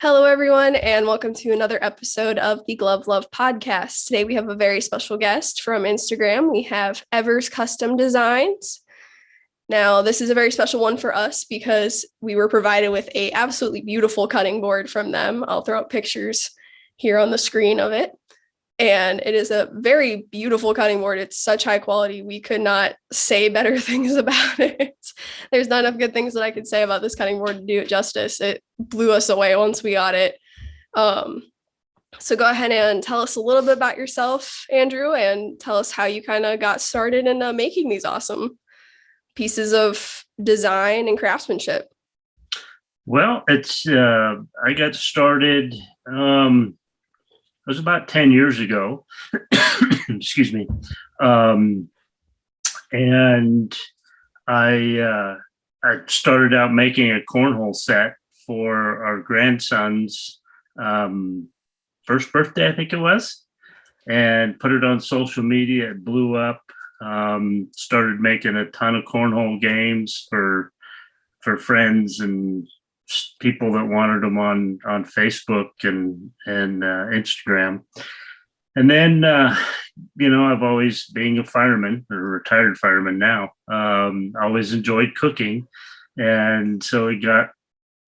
Hello, everyone, and welcome to another episode of the Glove Love podcast. Today, we have a very special guest from Instagram. We have Evers Custom Designs. Now, this is a very special one for us because we were provided with a absolutely beautiful cutting board from them. I'll throw up pictures here on the screen of it. And it is a very beautiful cutting board. It's such high quality. We could not say better things about it. There's not enough good things that I could say about this cutting board to do it justice. It blew us away once we got it. So go ahead and tell us a little bit about yourself, Andrew, and tell us how you kind of got started in making these awesome pieces of design and craftsmanship. Well, I got started, it was about 10 years ago. Excuse me. And I started out making a cornhole set for our grandson's first birthday, I think it was, and put it on social media. It blew up. Started making a ton of cornhole games for friends and people that wanted them on Facebook and Instagram. And then, I've always, being a fireman, or a retired fireman now, always enjoyed cooking. And so I got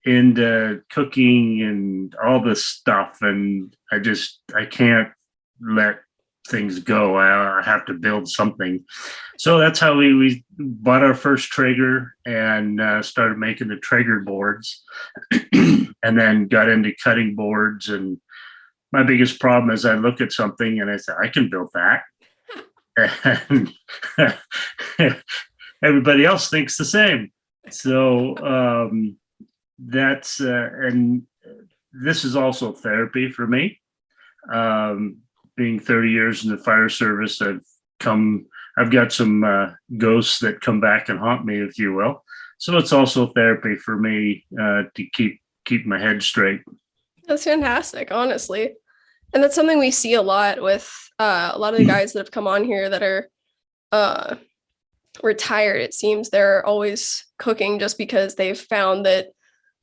into cooking and all this stuff. And I can't let things go. I have to build something. So that's how we bought our first Traeger and started making the Traeger boards, and then got into cutting boards. And my biggest problem is I look at something and I say, I can build that. And everybody else thinks the same. So and this is also therapy for me. Being 30 years in the fire service, I've got some ghosts that come back and haunt me, if you will. So it's also therapy for me to keep my head straight. That's fantastic, honestly. And that's something we see a lot with a lot of the guys that have come on here that are retired. It seems they're always cooking just because they've found that,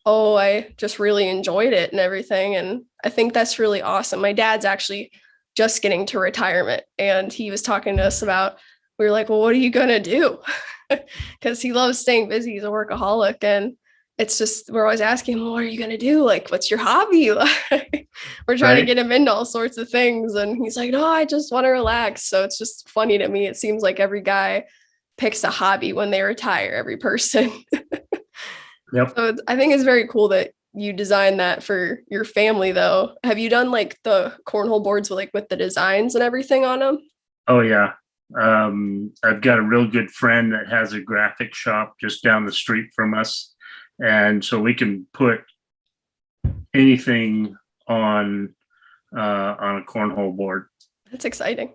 oh, I just really enjoyed it and everything. And I think that's really awesome. My dad's actually just getting to retirement, and he was talking to us about, we were like, well, what are you going to do? Because he loves staying busy. He's a workaholic. And it's just, we're always asking him, well, what are you going to do? Like, what's your hobby? We're trying to get him into all sorts of things. And he's like, no, I just want to relax. So it's just funny to me. It seems like every guy picks a hobby when they retire, every person. Yep. So I think it's very cool that you designed that for your family, though. Have you done like the cornhole boards with the designs and everything on them? Oh, yeah. I've got a real good friend that has a graphic shop just down the street from us. And so we can put anything on a cornhole board. That's exciting.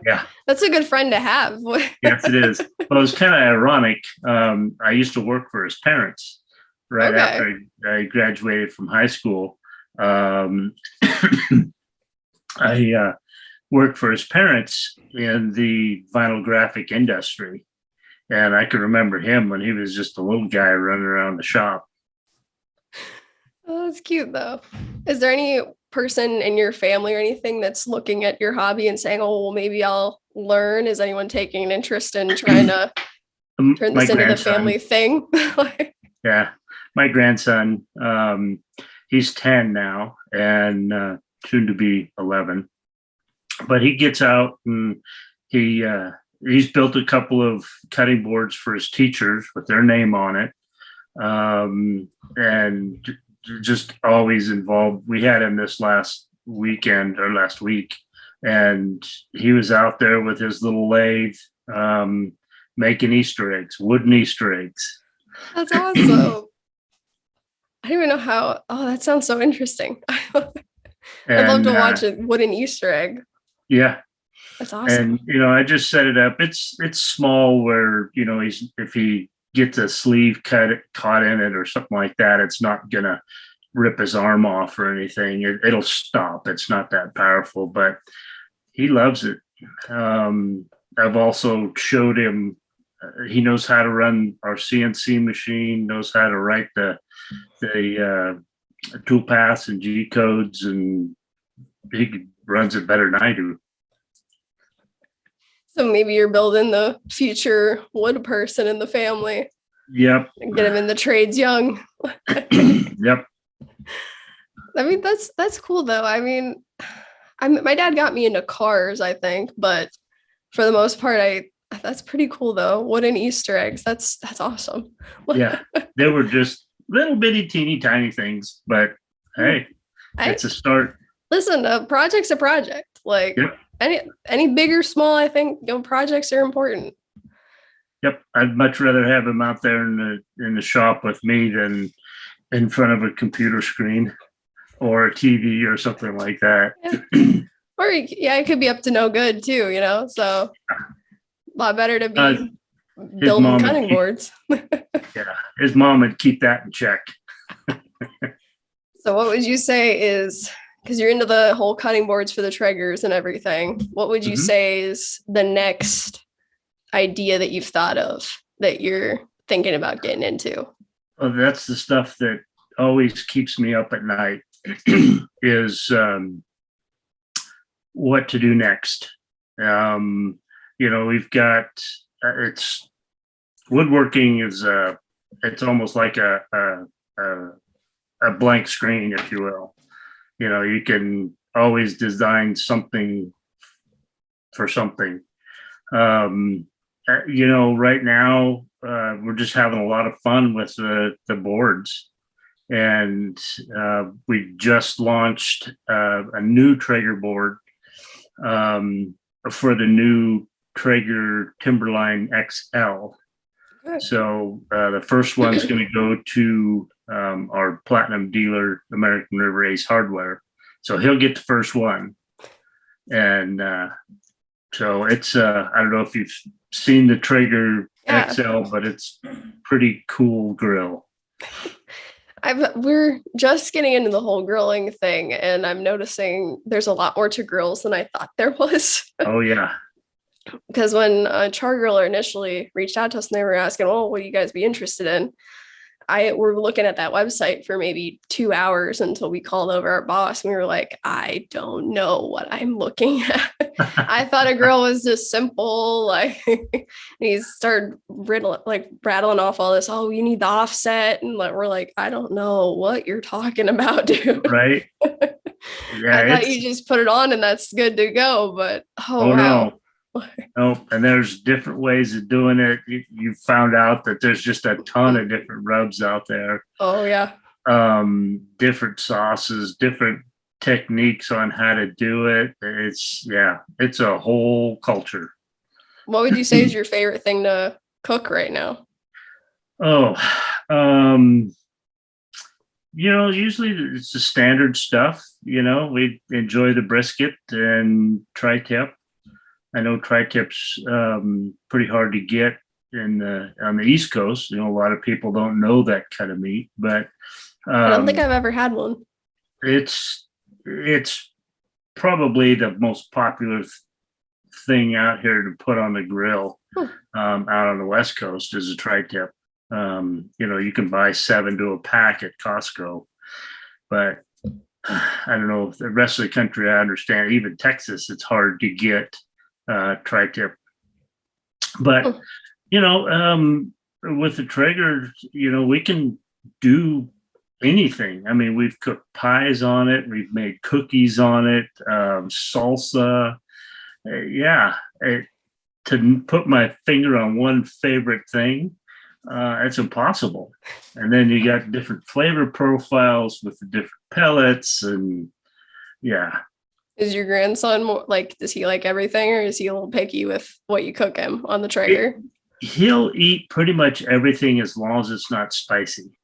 Yeah. That's a good friend to have. Yes, it is. Well, it's kind of ironic. I used to work for his parents right after I graduated from high school. I worked for his parents in the vinyl graphic industry. And I can remember him when he was just a little guy running around the shop. Oh, that's cute, though. Is there any person in your family or anything that's looking at your hobby and saying, oh, well, maybe I'll learn? Is anyone taking an interest in trying to turn this into the family thing? Yeah. My grandson, he's 10 now and soon to be 11. But he gets out and he's built a couple of cutting boards for his teachers with their name on it. And just always involved. We had him this last week, and he was out there with his little lathe, making Easter eggs, wooden Easter eggs. That's awesome. I don't even know how. Oh, that sounds so interesting. I'd love to watch a wooden Easter egg. Yeah. That's awesome. And, I just set it up. It's small where, if he gets a sleeve caught in it or something like that, it's not going to rip his arm off or anything. It'll stop. It's not that powerful, but he loves it. I've also showed him, he knows how to run our CNC machine, knows how to write the tool paths and G codes, and he runs it better than I do. So maybe you're building the future wood person in the family. Yep. And get him in the trades young. Yep. I mean, that's cool though. I mean, my dad got me into cars, I think, but for the most part, that's pretty cool though. Wooden Easter eggs. That's awesome. Yeah. They were just little bitty teeny tiny things, but hey, it's a start. Listen, a project's a project. Like Yep. any big or small, I think projects are important. Yep. I'd much rather have them out there in the shop with me than in front of a computer screen or a TV or something like that. Yeah. Or it could be up to no good too, so a lot better to be building cutting boards. Yeah, his mom would keep that in check. So what would you say is, because you're into the whole cutting boards for the Traegers and everything, what would you say is the next idea that you've thought of that you're thinking about getting into? Well, that's the stuff that always keeps me up at night is what to do next. We've got it's woodworking is it's almost like a blank screen, if you will. You can always design something for something. Right now we're just having a lot of fun with the boards, and we just launched a new Traeger board for the new Traeger Timberline XL. So the first one's going to go to our platinum dealer, American River Ace Hardware. So he'll get the first one. And so it's, I don't know if you've seen the Traeger XL, but it's pretty cool grill. We're just getting into the whole grilling thing, and I'm noticing there's a lot more to grills than I thought there was. Oh, yeah. Because when Char Griller initially reached out to us and they were asking, "Oh, what do you guys be interested in?" We're looking at that website for maybe 2 hours until we called over our boss, and we were like, "I don't know what I'm looking at." I thought a grill was just simple. Like, he started rattling off all this. Oh, you need the offset, and we're like, "I don't know what you're talking about, dude." Right? Yeah, I thought you just put it on and that's good to go, but wow. No. Oh, and there's different ways of doing it. You found out that there's just a ton of different rubs out there. Oh yeah. Different sauces, different techniques on how to do it. It's a whole culture. What would you say is your favorite thing to cook right now? Oh, usually it's the standard stuff. We enjoy the brisket and tri-tip. I know tri-tip's pretty hard to get on the East Coast. A lot of people don't know that kind of meat, but I don't think I've ever had one. It's probably the most popular thing out here to put on the grill out on the West Coast is a tri-tip. You can buy 7 to a pack at Costco, but I don't know if the rest of the country, I understand, even Texas, it's hard to get tri-tip. But, with the Traeger, we can do anything. I mean, we've cooked pies on it. We've made cookies on it, salsa. To put my finger on one favorite thing, it's impossible. And then you got different flavor profiles with the different pellets, and Is your grandson more does he like everything, or is he a little picky with what you cook him on the Traeger? He'll eat pretty much everything as long as it's not spicy.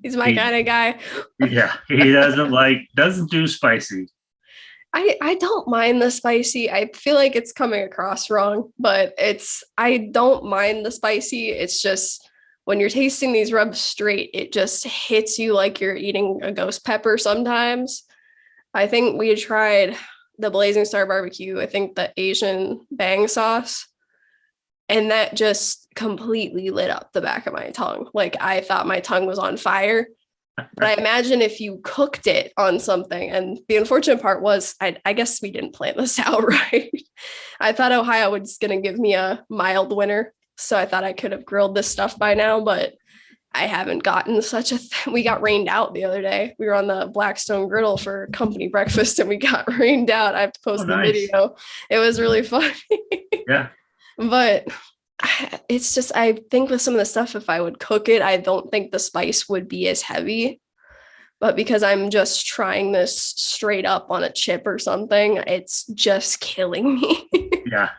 He's my kind of guy. Yeah, he doesn't do spicy. I don't mind the spicy. I feel like it's coming across wrong, but I don't mind the spicy. It's just when you're tasting these rubs straight, it just hits you like you're eating a ghost pepper sometimes. I think we tried the Blazing Star barbecue, I think the Asian bang sauce, and that just completely lit up the back of my tongue. Like, I thought my tongue was on fire. But I imagine if you cooked it on something, and the unfortunate part was, I guess we didn't plan this out right. I thought Ohio was going to give me a mild winter, so I thought I could have grilled this stuff by now, but I haven't gotten such a we got rained out the other day. We were on the Blackstone Griddle for company breakfast and we got rained out. I have to post the video. It was really funny. Yeah. But it's just, I think with some of the stuff, if I would cook it, I don't think the spice would be as heavy. But because I'm just trying this straight up on a chip or something, it's just killing me. Yeah.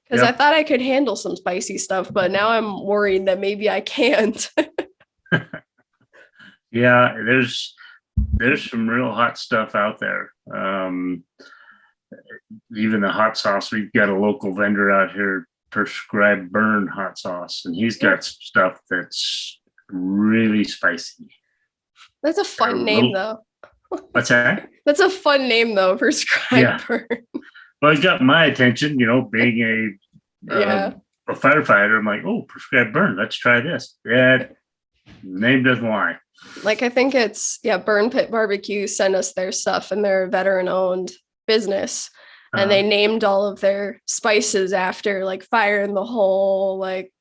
Because I thought I could handle some spicy stuff, but now I'm worried that maybe I can't. Yeah, there's some real hot stuff out there. Even the hot sauce, we've got a local vendor out here, Prescribed Burn hot sauce, and he's got some stuff that's really spicy. That's a fun name, though. What's that? That's a fun name, though, Prescribed Burn. Well, it got my attention, being a firefighter. I'm like, oh, Prescribed Burn, let's try this. Yeah, name doesn't lie. Like, I think it's, Burn Pit Barbecue sent us their stuff, and they're a veteran-owned business. And they named all of their spices after, like, Fire in the Hole, like,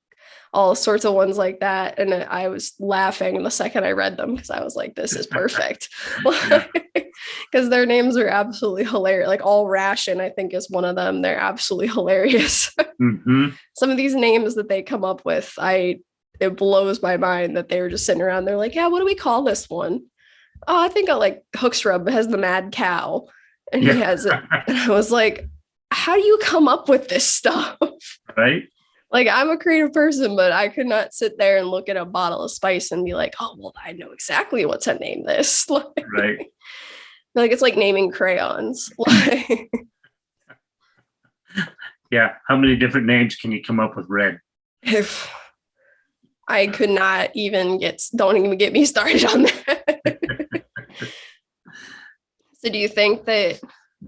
all sorts of ones like that. And I was laughing the second I read them because I was like, this is perfect. Because their names are absolutely hilarious. Like, All Ration, I think, is one of them. They're absolutely hilarious. Mm-hmm. Some of these names that they come up with, it blows my mind that they were just sitting around. They're like, yeah, what do we call this one? Oh, I think I like Hooks Rub has the Mad Cow. And he has it. And I was like, how do you come up with this stuff? Right. Like, I'm a creative person, but I could not sit there and look at a bottle of spice and be like, oh, well, I know exactly what to name this. Right. Like, it's like naming crayons. Yeah. How many different names can you come up with, Red? If I could not even don't even get me started on that. So do you think that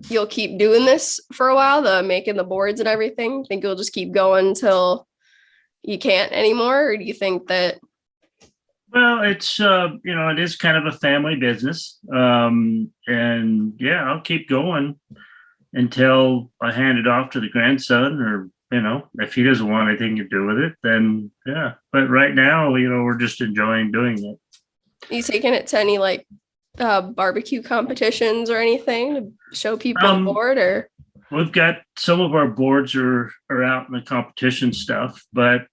you'll keep doing this for a while, making the boards and everything? Think you'll just keep going until you can't anymore? Or do you think that? Well, it's, it is kind of a family business. And yeah, I'll keep going until I hand it off to the grandson, or, if he doesn't want anything to do with it, then yeah. But right now, we're just enjoying doing it. Are you taking it to any barbecue competitions or anything to show people on board? Or we've got some of our boards are out in the competition stuff, but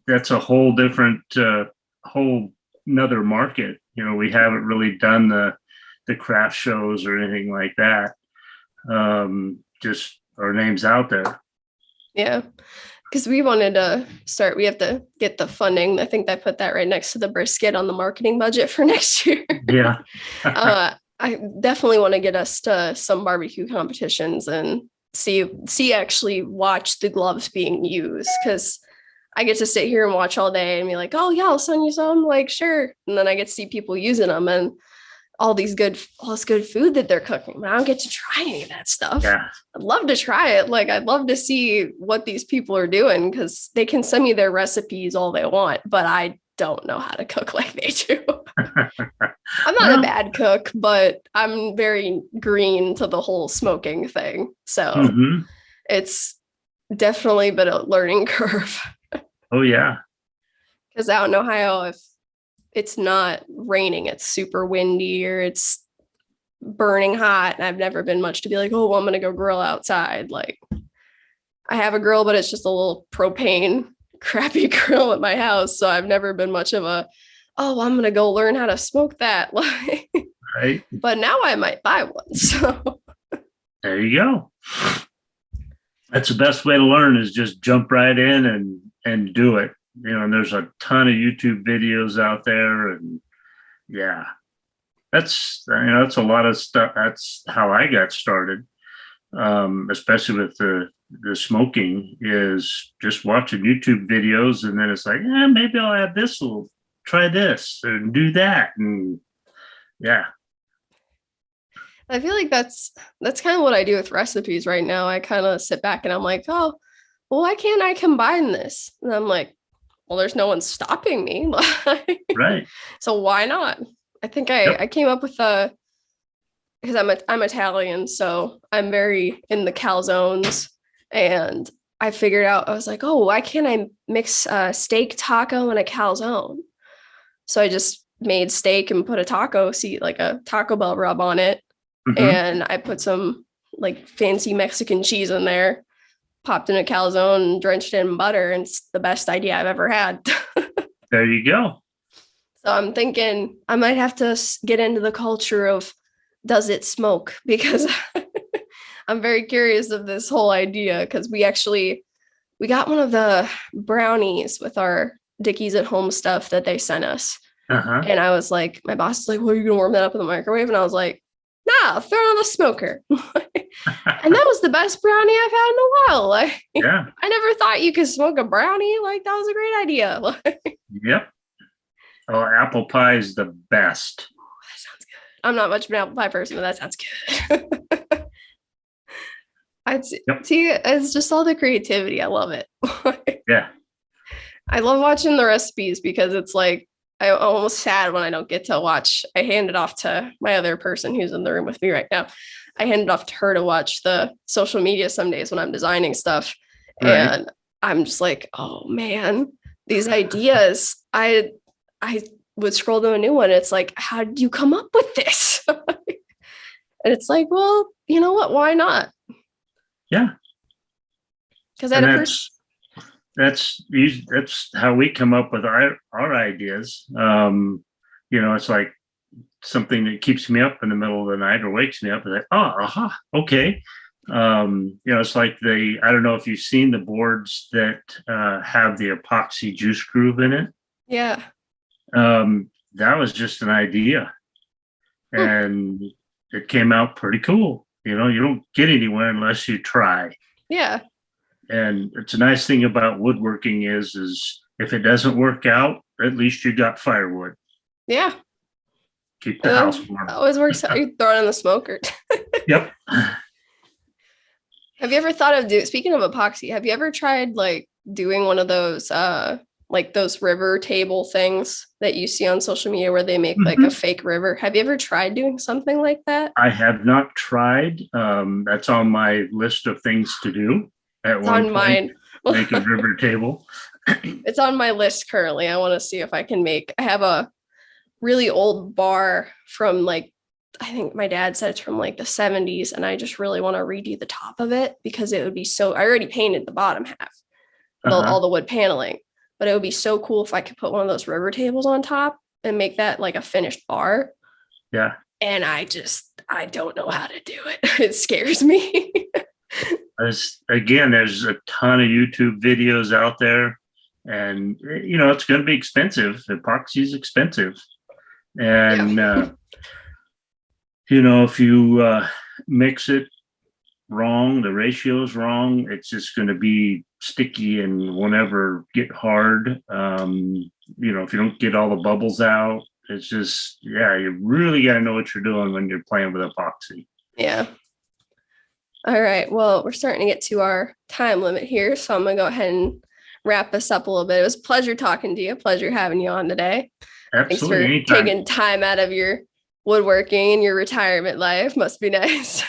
that's a whole different whole another market. We haven't really done the craft shows or anything like that. Just our names out there. Yeah. Because we wanted to start, we have to get the funding. I think I put that right next to the brisket on the marketing budget for next year. Yeah. I definitely want to get us to some barbecue competitions and actually watch the gloves being used. Because I get to sit here and watch all day and be like, oh yeah, I'll send you some. Like, sure. And then I get to see people using them and all this good food that they're cooking, but I don't get to try any of that stuff. Yeah. I'd love to try it. Like, I'd love to see what these people are doing, because they can send me their recipes all they want, but I don't know how to cook like they do. I'm not a bad cook, but I'm very green to the whole smoking thing. So It's definitely been a learning curve. Oh yeah. Because out in Ohio, if it's not raining, it's super windy or it's burning hot, and I've never been much to be like, oh, well, I'm going to go grill outside. Like, I have a grill, but it's just a little propane crappy grill at my house. So I've never been much of a, oh, I'm going to go learn how to smoke that. Like, right. But now I might buy one. So there you go. That's the best way to learn, is just jump right in and do it. And there's a ton of YouTube videos out there, and yeah, that's a lot of stuff. That's how I got started, especially with the smoking, is just watching YouTube videos, and then it's like, maybe I'll add this, try this and do that, and yeah. I feel like that's kind of what I do with recipes right now. I kind of sit back and I'm like, oh, well, why can't I combine this? And I'm like, well, there's no one stopping me. Right. So why not? I think Yep. I came up with because I'm Italian, so I'm very in the calzones, and I figured out I was like, oh, why can't I mix a steak taco and a calzone? So I just made steak and put a taco seat, like a Taco Bell rub on it, Hmm. and I put some like fancy Mexican cheese in there, popped in a calzone, and drenched it in butter, and it's the best idea I've ever had. There you go. So I'm thinking I might have to get into the culture of does it smoke because I'm very curious of this whole idea because we got one of the brownies with our Dickies at home stuff that they sent us. Uh-huh. And I was like, my boss is like, well, are you gonna warm that up in the microwave? And I was like, nah, throw it on the smoker. And that was the best brownie I've had in a while. Like Yeah. I never thought you could smoke a brownie. Like that was a great idea. Like, Yep. Oh, apple pie is the best. that sounds good. I'm not much of an apple pie person, but that sounds good. I'd Yep. see it's just all the creativity. I love it. Yeah. I love watching the recipes because it's like I'm almost sad when I don't get to watch. I hand it off to my other person who's in the room with me right now. I hand it off to her to watch the social media some days when I'm designing stuff. Right. And I'm just like, oh man, these ideas. I would scroll to a new one. It's like, how did you come up with this? And it's like, well, you know what? Why not? Yeah. Because I had And a person. that's how we come up with our ideas. It's like something that keeps me up in the middle of the night or wakes me up and like, oh, aha, okay. It's like I don't know if you've seen the boards that have the epoxy juice groove in it. Yeah. That was just an idea, Hmm. and it came out pretty cool. You don't get anywhere unless you try. Yeah. And it's a nice thing about woodworking is if it doesn't work out, at least you got firewood. Yeah. Keep the And house then warm. that always works out. You throw it in the smoker. Yep. Have you ever thought of speaking of epoxy, have you ever tried like doing one of those like those river table things that you see on social media where they make like a Mhm. fake river? Have you ever tried doing something like that? I have not tried. That's on my list of things to do at It's one on point. mine. Make a river table. It's on my list currently. I want to see if I can make I have a really old bar from like I think my dad said it's from like the 70s and I just really want to redo the top of it because it would be so I already painted the bottom half, all Uh-huh. the wood paneling, but it would be so cool if I could put one of those river tables on top and make that like a finished bar. Yeah. And I don't know how to do it. It scares me. There's a ton of YouTube videos out there, and it's going to be expensive. Epoxy is expensive, Yeah. and if you mix it wrong, the ratio is wrong, it's just going to be sticky and won't ever get hard. If you don't get all the bubbles out, it's just, yeah, you really got to know what you're doing when you're playing with epoxy. Yeah. All right. Well, we're starting to get to our time limit here. So I'm going to go ahead and wrap this up a little bit. It was a pleasure talking to you. Pleasure having you on today. Thanks Absolutely. for Anytime. taking time out of your woodworking and your retirement life. Must be nice.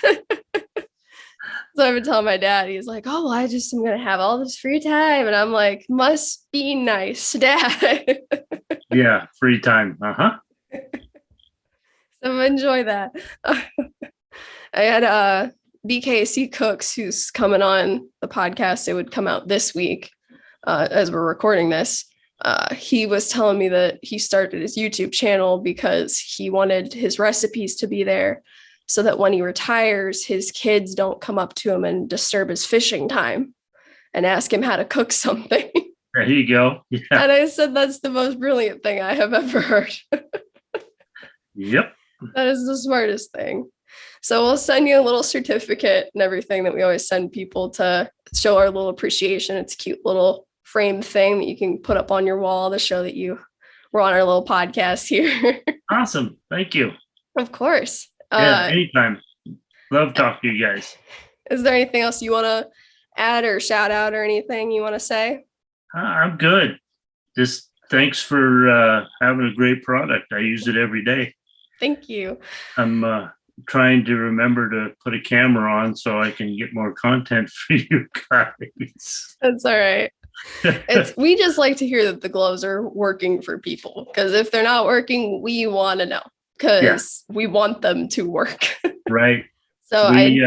So I've been telling my dad, he's like, oh, I just am going to have all this free time. And I'm like, must be nice, Dad. Yeah. Free time. Uh-huh. So enjoy that. I had BKC Cooks, who's coming on the podcast. It would come out this week as we're recording this. He was telling me that he started his YouTube channel because he wanted his recipes to be there so that when he retires, his kids don't come up to him and disturb his fishing time and ask him how to cook something. There you go. Yeah. And I said, that's the most brilliant thing I have ever heard. Yep. That is the smartest thing. So we'll send you a little certificate and everything that we always send people to show our little appreciation. It's a cute little frame thing that you can put up on your wall to show that you were on our little podcast here. Awesome. Thank you. Of course. Yeah. Anytime. Love talking to you guys. Is there anything else you want to add or shout out or anything you want to say? I'm good. just thanks for having a great product. I use it every day. Thank you. I'm trying to remember to put a camera on so I can get more content for you guys. That's all right. We just like to hear that the gloves are working for people, because if they're not working, we want to know, because we want them to work. Right. So we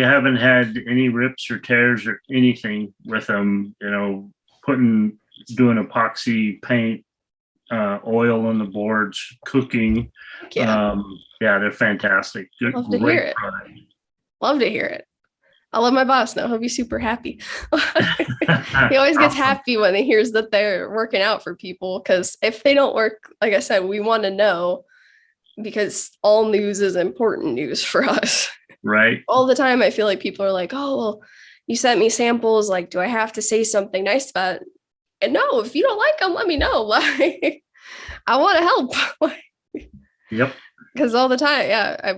haven't had any rips or tears or anything with them, doing epoxy paint, oil on the boards, cooking. They're fantastic. Good, love to hear it. Product. Love to hear it. I'll let my boss know. He'll be super happy. He always gets happy when he hears that they're working out for people, because if they don't work, like I said, we want to know, because all news is important news for us. Right. All the time, I feel like people are like, oh, well, you sent me samples. Like, do I have to say something nice about it? And no, if you don't like them, let me know. Like, I want to help. Yep. Because all the time, I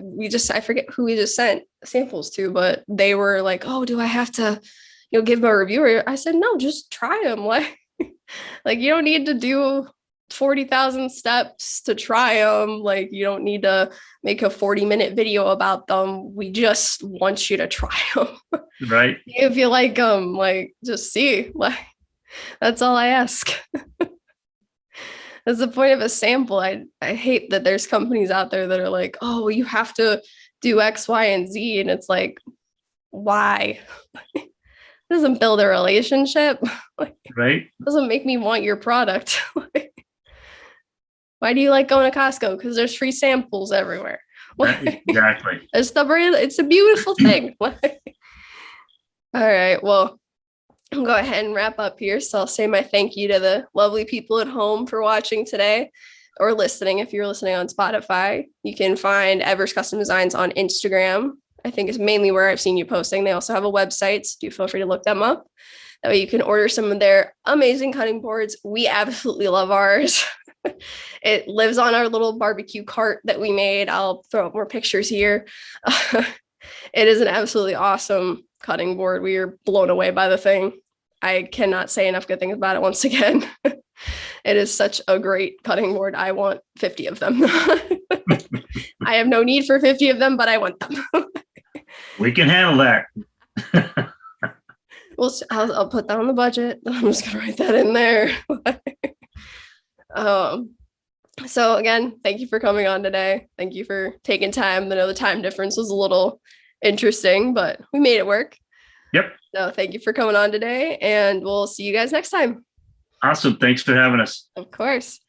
forget who we just sent samples to, but they were like, oh, do I have to, give them a review? I said, no, just try them. Like you don't need to do 40,000 steps to try them. Like, you don't need to make a 40-minute video about them. We just want you to try them. Right. If you like them, like, just see. Like, that's all I ask. That's the point of a sample. I hate that there's companies out there that are like, oh, well, you have to do X, Y, and Z. And it's like, why? It doesn't build a relationship. Right. It doesn't make me want your product. Why do you like going to Costco? Because there's free samples everywhere. Exactly. It's the brand. It's a beautiful thing. All right. Well, I'll go ahead and wrap up here. So I'll say my thank you to the lovely people at home for watching today, or listening. If you're listening on Spotify, you can find Evers Custom Designs on Instagram. I think is mainly where I've seen you posting. They also have a website, so do feel free to look them up. That way you can order some of their amazing cutting boards. We absolutely love ours. It lives on our little barbecue cart that we made. I'll throw up more pictures here. It is an absolutely awesome cutting board. We are blown away by the thing. I cannot say enough good things about it once again. It is such a great cutting board. I want 50 of them. I have no need for 50 of them, but I want them. We can handle that. I'll put that on the budget. I'm just going to write that in there. So again, thank you for coming on today. Thank you for taking time. I know the time difference was a little interesting, but we made it work. Yep. So thank you for coming on today, and we'll see you guys next time. Awesome. Thanks for having us. Of course.